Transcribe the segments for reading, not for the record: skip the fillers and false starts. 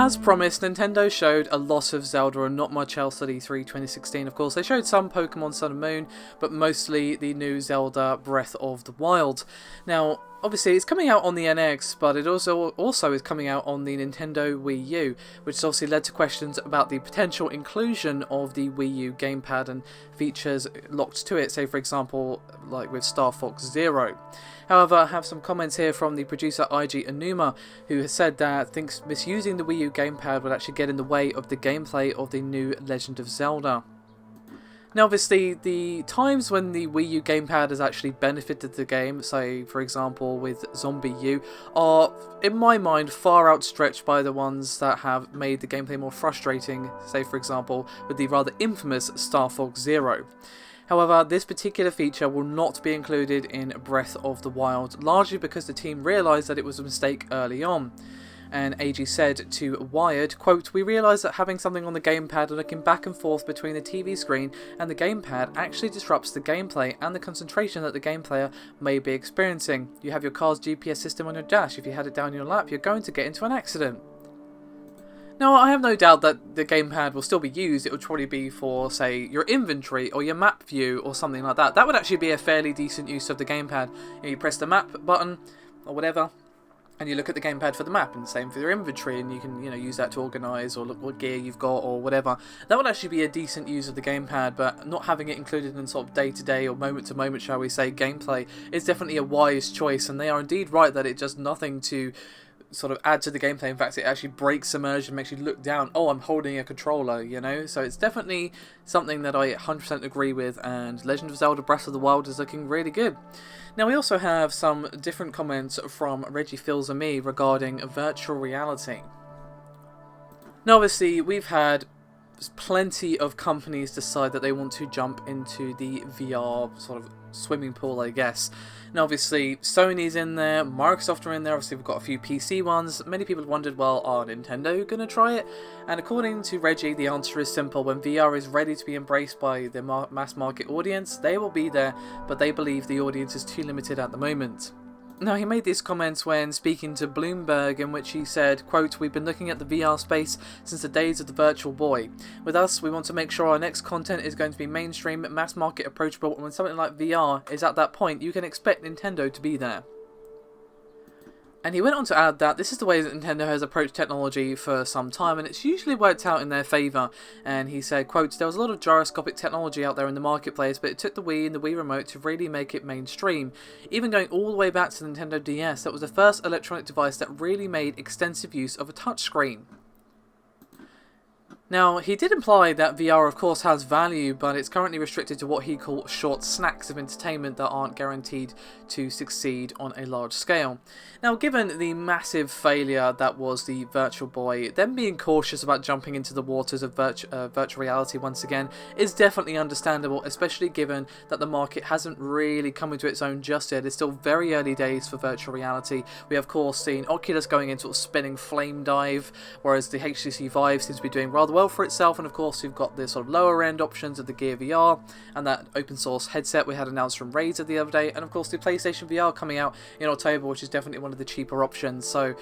As promised, Nintendo showed a lot of Zelda and not much else at E3 2016. Of course, they showed some Pokemon Sun and Moon, but mostly the new Zelda Breath of the Wild. Now, obviously, it's coming out on the NX, but it also is coming out on the Nintendo Wii U, which has obviously led to questions about the potential inclusion of the Wii U Gamepad and features locked to it, say for example, like with Star Fox Zero. However, I have some comments here from the producer IG Anuma, who has said that thinks misusing the Wii U Gamepad would actually get in the way of the gameplay of the new Legend of Zelda. Now obviously, the times when the Wii U Gamepad has actually benefited the game, say for example with Zombie U, are in my mind far outstretched by the ones that have made the gameplay more frustrating, say for example with the rather infamous Star Fox Zero. However, this particular feature will not be included in Breath of the Wild, largely because the team realised that it was a mistake early on. And AG said to Wired, quote, "We realised that having something on the gamepad and looking back and forth between the TV screen and the gamepad actually disrupts the gameplay and the concentration that the game player may be experiencing. You have your car's GPS system on your dash. If you had it down your lap, you're going to get into an accident." Now, I have no doubt that the gamepad will still be used. It would probably be for, say, your inventory or your map view or something like that. That would actually be a fairly decent use of the gamepad. You press the map button or whatever, and you look at the gamepad for the map, and same for your inventory, and you can, use that to organise or look what gear you've got or whatever. That would actually be a decent use of the gamepad, but not having it included in sort of day-to-day or moment-to-moment, shall we say, gameplay is definitely a wise choice, and they are indeed right that it does nothing to sort of add to the gameplay. In fact, it actually breaks immersion, makes you look down, oh, I'm holding a controller, so it's definitely something that I 100% agree with, and Legend of Zelda Breath of the Wild is looking really good. Now, we also have some different comments from Reggie Fils and me regarding virtual reality. Now, obviously, we've had plenty of companies decide that they want to jump into the VR sort of swimming pool, I guess. Now obviously Sony's in there, Microsoft are in there, obviously we've got a few PC ones. Many people have wondered, well, are Nintendo going to try it? And according to Reggie, the answer is simple. When VR is ready to be embraced by the mass market audience, they will be there, but they believe the audience is too limited at the moment. Now, he made these comments when speaking to Bloomberg, in which he said, quote, "We've been looking at the VR space since the days of the Virtual Boy. With us, we want to make sure our next content is going to be mainstream, mass market approachable, and when something like VR is at that point, you can expect Nintendo to be there." And he went on to add that this is the way that Nintendo has approached technology for some time, and it's usually worked out in their favour. And he said, quote, "There was a lot of gyroscopic technology out there in the marketplace, but it took the Wii and the Wii Remote to really make it mainstream. Even going all the way back to the Nintendo DS, that was the first electronic device that really made extensive use of a touchscreen." Now, he did imply that VR of course has value, but it's currently restricted to what he calls short snacks of entertainment that aren't guaranteed to succeed on a large scale. Now, given the massive failure that was the Virtual Boy, them being cautious about jumping into the waters of virtual reality once again is definitely understandable, especially given that the market hasn't really come into its own just yet. It's still very early days for virtual reality. We have of course seen Oculus going into a spinning flame dive, whereas the HTC Vive seems to be doing rather well for itself, and of course you've got the sort of lower end options of the Gear VR and that open source headset we had announced from Razer the other day, and of course the PlayStation VR coming out in October, which is definitely one of the cheaper options. So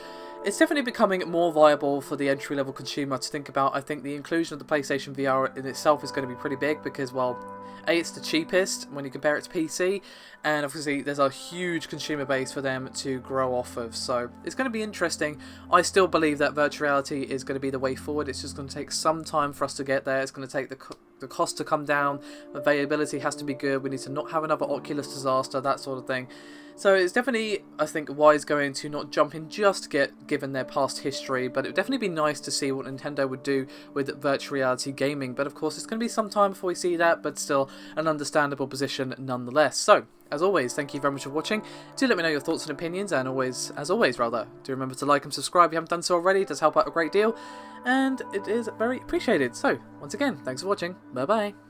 it's definitely becoming more viable for the entry level consumer to think about. I think the inclusion of the PlayStation VR in itself is going to be pretty big because, well, A, it's the cheapest when you compare it to PC, and obviously there's a huge consumer base for them to grow off of, so it's going to be interesting. I still believe that virtual reality is going to be the way forward. It's just going to take some time for us to get there. It's going to take the cost to come down, availability has to be good, we need to not have another Oculus disaster, that sort of thing. So it's definitely, I think, wise going to not jump in just given their past history, but it would definitely be nice to see what Nintendo would do with virtual reality gaming. But of course, it's going to be some time before we see that, but still an understandable position nonetheless. So, as always, thank you very much for watching. Do let me know your thoughts and opinions, and as always, do remember to like and subscribe if you haven't done so already. It does help out a great deal, and it is very appreciated. So, once again, thanks for watching. Bye-bye.